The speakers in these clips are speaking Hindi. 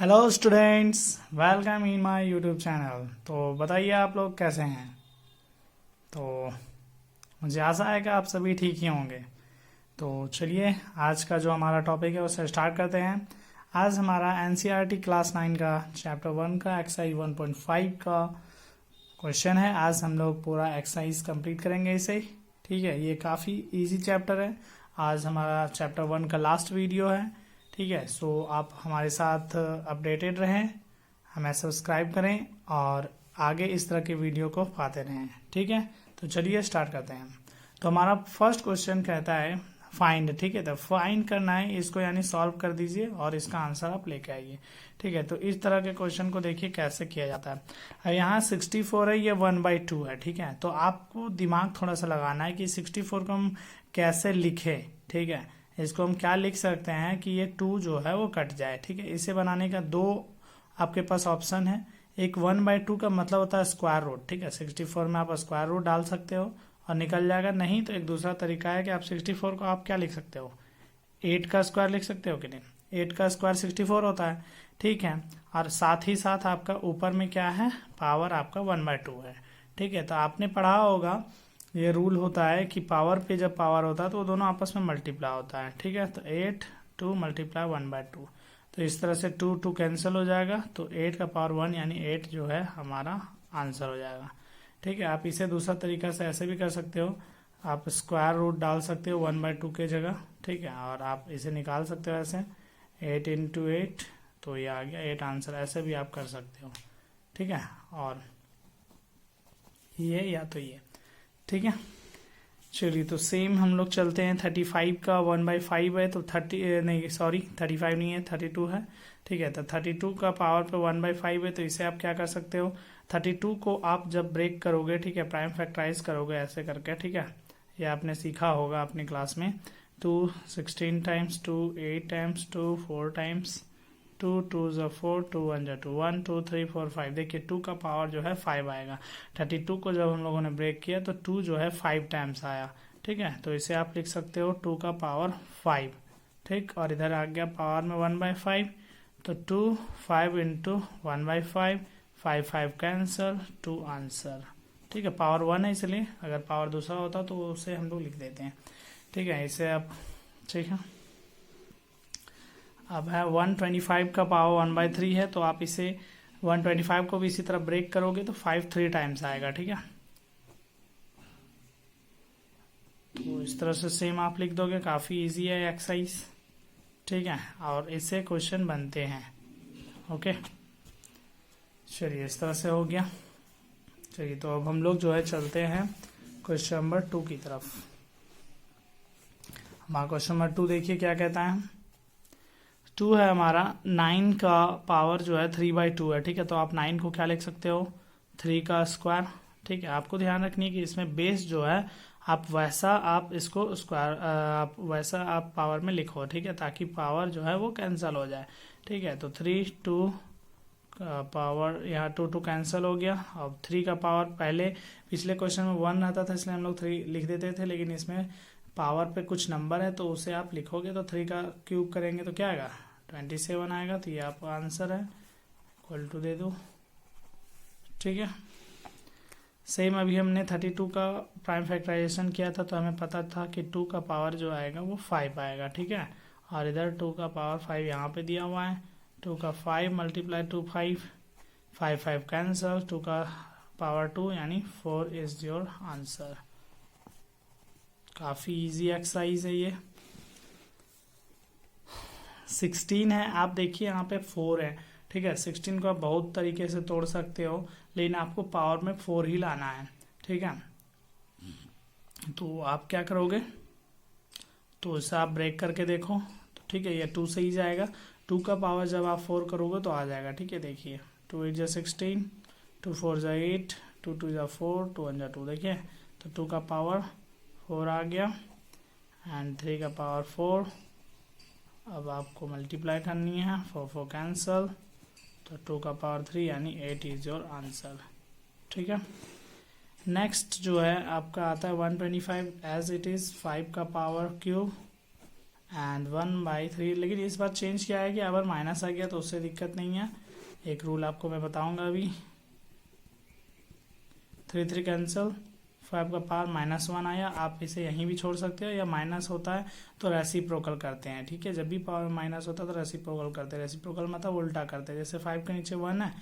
Hello students, welcome in my YouTube channel. तो बताइए आप लोग कैसे हैं। तो मुझे आशा है कि आप सभी ठीक ही होंगे। तो चलिए आज का जो हमारा टॉपिक है उसे स्टार्ट करते हैं। आज हमारा एनसीईआरटी क्लास 9 का चैप्टर 1 का एक्सरसाइज 1.5 का क्वेश्चन है। आज हम लोग पूरा एक्सरसाइज कंप्लीट करेंगे इसे। ठीक है, ये काफ़ी इजी चैप्टर है। आज हमारा चैप्टर 1 का लास्ट वीडियो है। ठीक है, सो आप हमारे साथ अपडेटेड रहें, हमें सब्सक्राइब करें और आगे इस तरह के वीडियो को पाते रहें। ठीक है, तो चलिए स्टार्ट करते हैं। तो हमारा फर्स्ट क्वेश्चन कहता है फाइंड। ठीक है, तो फाइंड करना है इसको, यानी सॉल्व कर दीजिए और इसका आंसर आप लेके आइए। ठीक है, तो इस तरह के क्वेश्चन को देखिए कैसे किया जाता है। यहाँ 64 है, ये 1/2 है। ठीक है, तो आपको दिमाग थोड़ा सा लगाना है कि 64 को हम कैसे लिखे। ठीक है, इसको हम क्या लिख सकते हैं कि ये 2 जो है वो कट जाए। ठीक है, इसे बनाने का दो आपके पास ऑप्शन है। एक 1/2 का मतलब होता है स्क्वायर रूट। ठीक है, 64 में आप स्क्वायर रूट डाल सकते हो और निकल जाएगा। नहीं तो एक दूसरा तरीका है कि आप 64 को आप क्या लिख सकते हो, 8 का स्क्वायर लिख सकते हो कि नहीं। 8 का स्क्वायर 64 होता है। ठीक है, और साथ ही साथ आपका ऊपर में क्या है, पावर आपका 1/2 है। ठीक है, तो आपने पढ़ा होगा ये रूल होता है कि पावर पे जब पावर होता है तो वो दोनों आपस में मल्टीप्लाई होता है। ठीक है, तो 8 2 मल्टीप्लाई 1/2, तो इस तरह से 2 2 कैंसिल हो जाएगा। तो 8 का पावर 1 यानी 8 जो है हमारा आंसर हो जाएगा। ठीक है, आप इसे दूसरा तरीका से ऐसे भी कर सकते हो, आप स्क्वायर रूट डाल सकते हो 1/2 के जगह। ठीक है, और आप इसे निकाल सकते हो ऐसे 8 इंटू 8, तो ये आ गया 8 आंसर। ऐसे भी आप कर सकते हो। ठीक है, और ये या तो ये। ठीक है, चलिए तो सेम हम लोग चलते हैं। 35 का 1/5 है तो 30 नहीं, सॉरी 35 नहीं है, 32 है। ठीक है, तो 32 का पावर पे 1/5 है, तो इसे आप क्या कर सकते हो, 32 को आप जब ब्रेक करोगे, ठीक है, प्राइम फैक्टराइज करोगे ऐसे करके। ठीक है, ये आपने सीखा होगा अपनी क्लास में। 2 16 टाइम्स 2 8 टाइम्स 2 4 टाइम्स 2 2 ज़ा 4 2 1 ज़ा 2 1 2 3 4 5। देखिए 2 का पावर जो है 5 आएगा। 32 को जब हम लोगों ने ब्रेक किया तो 2 जो है 5 टाइम्स आया। ठीक है, तो इसे आप लिख सकते हो 2 का पावर 5। ठीक, और इधर आ गया पावर में 1/5, तो 2 5 इंटू 1/5, 5 5 कैंसल, 2 आंसर। ठीक है, पावर 1 है इसलिए, अगर पावर दूसरा होता तो उसे हम लोग लिख देते हैं। ठीक है, इसे आप, ठीक है, अब है 125 का पावर 1/3 है, तो आप इसे 125 को भी इसी तरह ब्रेक करोगे तो 5 3 टाइम्स आएगा। ठीक है, तो इस तरह से सेम आप लिख दोगे, काफ़ी इजी है एक्सरसाइज। ठीक है, और इससे क्वेश्चन बनते हैं। ओके, चलिए इस तरह से हो गया। चलिए तो अब हम लोग जो है चलते हैं क्वेश्चन नंबर 2 की तरफ। हमारा क्वेश्चन नंबर 2 देखिए क्या कहता है। 2 है हमारा, 9 का पावर जो है 3/2 है। ठीक है, तो आप 9 को क्या लिख सकते हो, 3 का स्क्वायर। ठीक है, आपको ध्यान रखनी है कि इसमें बेस जो है आप वैसा आप इसको स्क्वायर आप वैसा आप पावर में लिखो। ठीक है, ताकि पावर जो है वो कैंसिल हो जाए। ठीक है, तो 3 2 का पावर, यहाँ 2 2 कैंसिल हो गया। अब 3 का पावर, पहले पिछले क्वेश्चन में 1 रहता था इसलिए हम लोग 3 लिख देते थे, लेकिन इसमें पावर पे कुछ नंबर है तो उसे आप लिखोगे तो 3 का क्यूब करेंगे तो क्या आएगा, 27 आएगा। तो ये आपका आंसर है, इक्वल टू दे दो। ठीक है, सेम अभी हमने 32 का प्राइम फैक्टराइजेशन किया था तो हमें पता था कि 2 का पावर जो आएगा वो 5 आएगा। ठीक है, और इधर 2 का पावर 5 यहाँ पे दिया हुआ है। 2 का 5 मल्टीप्लाई 2 5 5 5 कैंसल, 2 का पावर 2 यानी 4 इज योर आंसर। काफ़ी इजी एक्सरसाइज है ये। 16 है, आप देखिए यहाँ पे 4 है। ठीक है, 16 को आप बहुत तरीके से तोड़ सकते हो, लेकिन आपको पावर में 4 ही लाना है। ठीक है, तो आप क्या करोगे, तो इसे आप ब्रेक करके देखो। तो ठीक है, ये 2 से ही जाएगा। 2 का पावर जब आप 4 करोगे तो आ जाएगा। ठीक है, देखिए 2 8 ज़ा 16, 2 4 ज़ा 8, 2 2 ज़ा 4, 2 1 ज़ा 2। देखिए तो 2 का पावर 4 आ गया एंड 3 का पावर 4। अब आपको मल्टीप्लाई करनी है, 4 4 कैंसल, तो 2 का पावर 3 यानी 8 इज योर आंसर। ठीक है, नेक्स्ट जो है आपका आता है 125 एज इट इज़, 5 का पावर क्यूब एंड 1/3, लेकिन इस बार चेंज किया है कि अगर माइनस आ गया तो उससे दिक्कत नहीं है। एक रूल आपको मैं बताऊंगा अभी। 3 कैंसिल, 5 का पावर -1 आया। आप इसे यहीं भी छोड़ सकते हो, या माइनस होता है तो रेसिप्रोकल करते हैं, ठीक है। जब भी पावर माइनस होता है तो रेसिप्रोकल करते हैं। रेसिप्रोकल मतलब उल्टा करते हैं। जैसे 5 के नीचे 1 है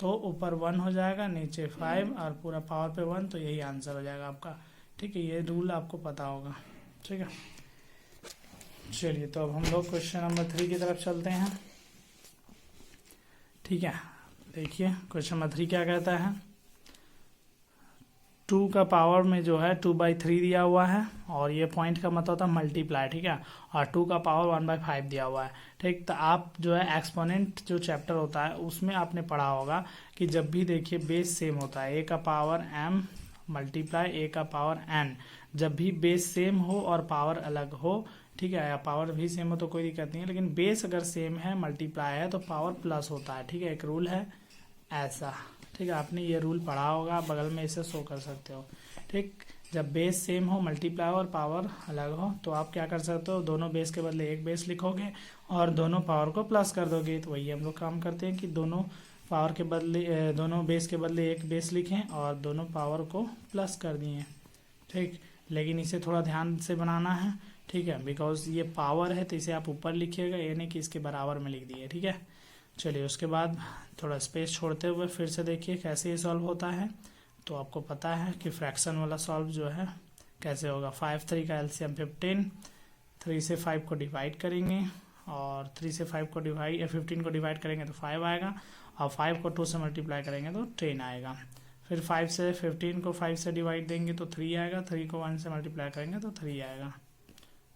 तो ऊपर 1 हो जाएगा, नीचे 5 और पूरा पावर पे 1, तो यही आंसर हो जाएगा आपका, ठीक है। ये रूल आपको पता होगा, ठीक है। चलिए, तो अब हम लोग क्वेश्चन नंबर 3 की तरफ चलते हैं, ठीक है। देखिए क्वेश्चन नंबर 3 क्या कहता है। 2 का पावर में जो है 2/3 दिया हुआ है, और ये पॉइंट का मतलब होता है मल्टीप्लाई, ठीक है। और 2 का पावर 1/5 दिया हुआ है, ठीक। तो आप जो है एक्सपोनेंट जो चैप्टर होता है उसमें आपने पढ़ा होगा कि जब भी देखिए बेस सेम होता है, a का पावर m मल्टीप्लाई a का पावर n, जब भी बेस सेम हो और पावर अलग हो, ठीक है, या पावर भी सेम हो तो कोई दिक्कत नहीं है, लेकिन बेस अगर सेम है, मल्टीप्लाई है, तो पावर प्लस होता है, ठीक है। एक रूल है ऐसा, ठीक है। आपने ये रूल पढ़ा होगा, बगल में इसे शो कर सकते हो, ठीक। जब बेस सेम हो, मल्टीप्लाई और पावर अलग हो, तो आप क्या कर सकते हो, दोनों बेस के बदले एक बेस लिखोगे और दोनों पावर को प्लस कर दोगे। तो वही हम लोग काम करते हैं कि दोनों पावर के बदले, दोनों बेस के बदले एक बेस लिखें और दोनों पावर को प्लस कर दिए, ठीक। लेकिन इसे थोड़ा ध्यान से बनाना है, ठीक है, बिकॉज ये पावर है तो इसे आप ऊपर लिखिएगा, ये नहीं कि इसके बराबर में लिख दिए, ठीक है। चलिए, उसके बाद थोड़ा स्पेस छोड़ते हुए फिर से देखिए कैसे ये सॉल्व होता है। तो आपको पता है कि फ्रैक्शन वाला सॉल्व जो है कैसे होगा। 5 3 का एलसीएम 15, 3 से 5 को डिवाइड करेंगे और 3 से 5 को डिवाइड 15 को डिवाइड करेंगे तो 5 आएगा, और 5 को 2 से मल्टीप्लाई करेंगे तो 10 आएगा। फिर 5 से 15 को 5 से डिवाइड देंगे तो 3 आएगा, 3 को 1 से मल्टीप्लाई करेंगे तो 3 आएगा।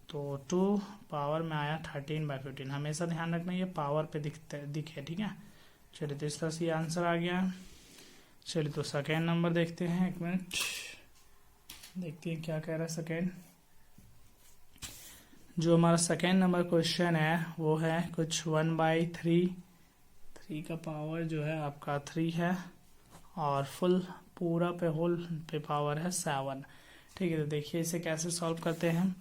तो 2 पावर में आया 13/15। हमेशा ध्यान रखना ये पावर पे दिखे, ठीक है। चलिए, तो इस तरह से ये आंसर आ गया। चलिए, तो सेकेंड नंबर देखते हैं, एक मिनट देखते हैं क्या कह रहा है सेकेंड। जो हमारा सेकेंड नंबर क्वेश्चन है वो है कुछ 1/3, 3 का पावर जो है आपका 3 है और फुल पूरा पे होल पे पावर है 7, ठीक है। तो देखिए इसे कैसे सॉल्व करते हैं।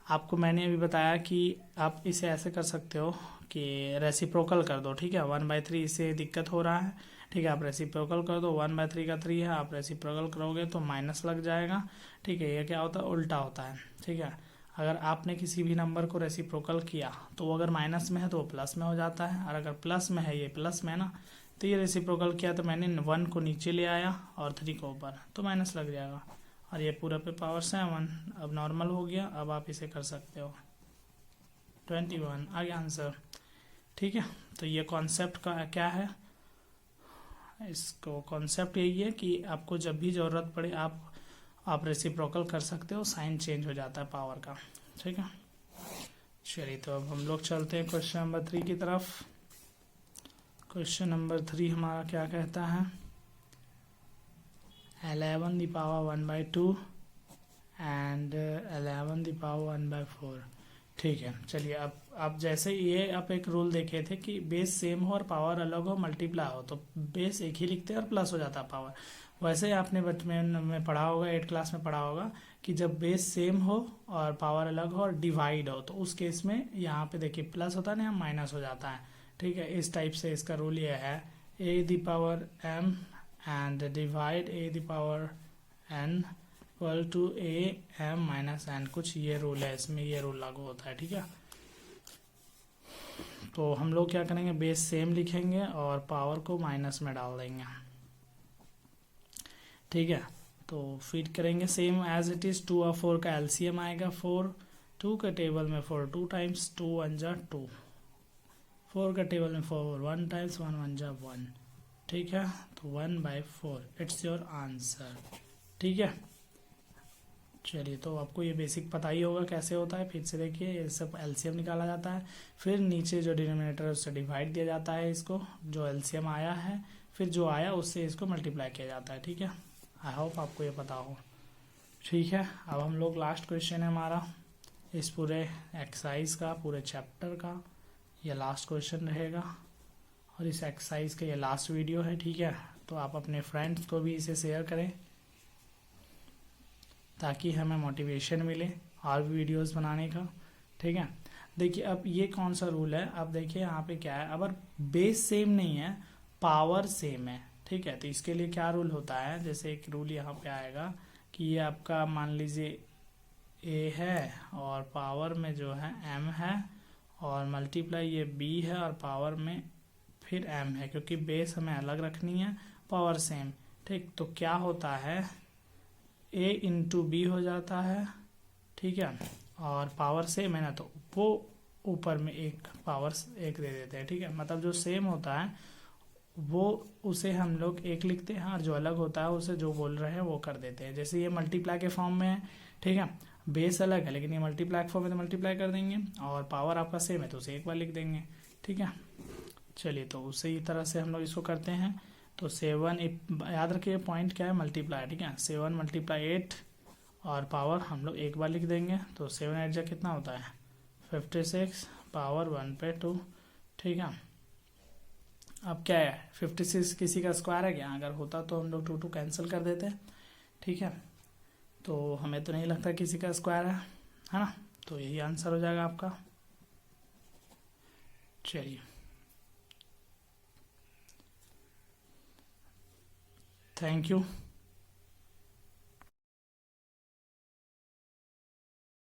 आपको मैंने अभी बताया कि आप इसे ऐसे कर सकते हो कि रेसिप्रोकल कर दो, ठीक है। 1/3 इससे दिक्कत हो रहा है, ठीक है। आप रेसिप्रोकल कर दो, 1/3 का 3 है, आप रेसिप्रोकल करोगे तो माइनस लग जाएगा, ठीक है। ये क्या होता है, उल्टा होता है, ठीक है। अगर आपने किसी भी नंबर को रेसिप्रोकल किया तो वो अगर माइनस में है तो वो प्लस में हो जाता है, और अगर प्लस में है, ये प्लस में है ना, तो ये रेसिप्रोकल किया तो मैंने 1 को नीचे ले आया और 3 को ऊपर, तो माइनस लग जाएगा, और ये पूरा पे पावर 7। अब नॉर्मल हो गया, अब आप इसे कर सकते हो 21 आ गया आंसर, ठीक है। तो ये कॉन्सेप्ट का क्या है, इसको कॉन्सेप्ट यही है कि आपको जब भी ज़रूरत पड़े आप रेसिप्रोकल कर सकते हो, साइन चेंज हो जाता है पावर का, ठीक है। चलिए, तो अब हम लोग चलते हैं क्वेश्चन नंबर 3 की तरफ। क्वेश्चन नंबर 3 हमारा क्या कहता है, 11 the power 1/2 and 11 the power 1/4, ठीक है। चलिए, अब आप जैसे ये आप एक रूल देखे थे कि बेस सेम हो और पावर अलग हो, मल्टीप्लाई हो, तो बेस एक ही लिखते हैं और प्लस हो जाता है पावर। वैसे ही आपने बचपन में पढ़ा होगा, 8 क्लास में पढ़ा होगा कि जब बेस सेम हो और पावर अलग हो और डिवाइड हो, तो उस केस में यहाँ पे देखिए प्लस होता है ना, यहाँ माइनस हो जाता है, ठीक है। इस टाइप से इसका रूल ये है, a⁻m and divide a⁻n equal to a(m-n), कुछ ये रूल है, इसमें ये रूल लागू होता है, ठीक है। तो हम लोग क्या करेंगे, बेस सेम लिखेंगे और पावर को माइनस में डाल देंगे, ठीक है। तो फिट करेंगे सेम एज इट इज। 2 और 4 का एलसीएम आएगा 4, 2 के टेबल में 4 2 टाइम्स, 2 1 जा 2, 4 का टेबल में 4 1 टाइम्स, 1 1 जा 1, ठीक है। तो 1/4 इट्स योर आंसर, ठीक है। चलिए, तो आपको ये बेसिक पता ही होगा कैसे होता है। फिर से देखिए, ये सब एलसीएम निकाला जाता है, फिर नीचे जो डिनोमिनेटर है उससे डिवाइड दिया जाता है इसको, जो एलसीएम आया है, फिर जो आया उससे इसको मल्टीप्लाई किया जाता है, ठीक है। आई होप आपको ये पता हो, ठीक है। अब हम लोग लास्ट क्वेश्चन है हमारा इस पूरे एक्सरसाइज का, पूरे चैप्टर का ये लास्ट क्वेश्चन रहेगा, और इस एक्सरसाइज का ये लास्ट वीडियो है, ठीक है। तो आप अपने फ्रेंड्स को भी इसे शेयर करें ताकि हमें मोटिवेशन मिले और भी वीडियोस बनाने का, ठीक है। देखिए अब ये कौन सा रूल है, अब देखिए यहाँ पे क्या है, अगर बेस सेम नहीं है पावर सेम है, ठीक है, तो इसके लिए क्या रूल होता है, जैसे एक रूल यहाँ पे आएगा कि ये आपका मान लीजिए ए है और पावर में जो है एम है और मल्टीप्लाई ये बी है और पावर में फिर एम है, क्योंकि बेस हमें अलग रखनी है, पावर सेम, ठीक। तो क्या होता है, ए इंटू बी हो जाता है, ठीक है, और पावर सेम है ना, तो वो ऊपर में एक पावर एक दे देते हैं, ठीक है। मतलब जो सेम होता है वो उसे हम लोग एक लिखते हैं और जो अलग होता है उसे जो बोल रहे हैं वो कर देते हैं। जैसे ये मल्टीप्लाई के फॉर्म में है, ठीक है, बेस अलग है लेकिन ये मल्टीप्लाई फॉर्म में तो मल्टीप्लाई कर देंगे और पावर आपका सेम है तो उसे एक बार लिख देंगे, ठीक है। चलिए तो उसी तरह से हम लोग इसको करते हैं। तो 7, याद रखिए पॉइंट क्या है, मल्टीप्लाई, ठीक है, 7 मल्टीप्लाई 8 और पावर हम लोग एक बार लिख देंगे। तो 7 8 जा कितना होता है 56, पावर 1 पे 2, ठीक है। अब क्या है 56 किसी का स्क्वायर है क्या, अगर होता तो हम लोग 2 कैंसिल कर देते, ठीक है। तो हमें तो नहीं लगता किसी का स्क्वायर है ना, तो यही आंसर हो जाएगा आपका। चलिए थैंक यू।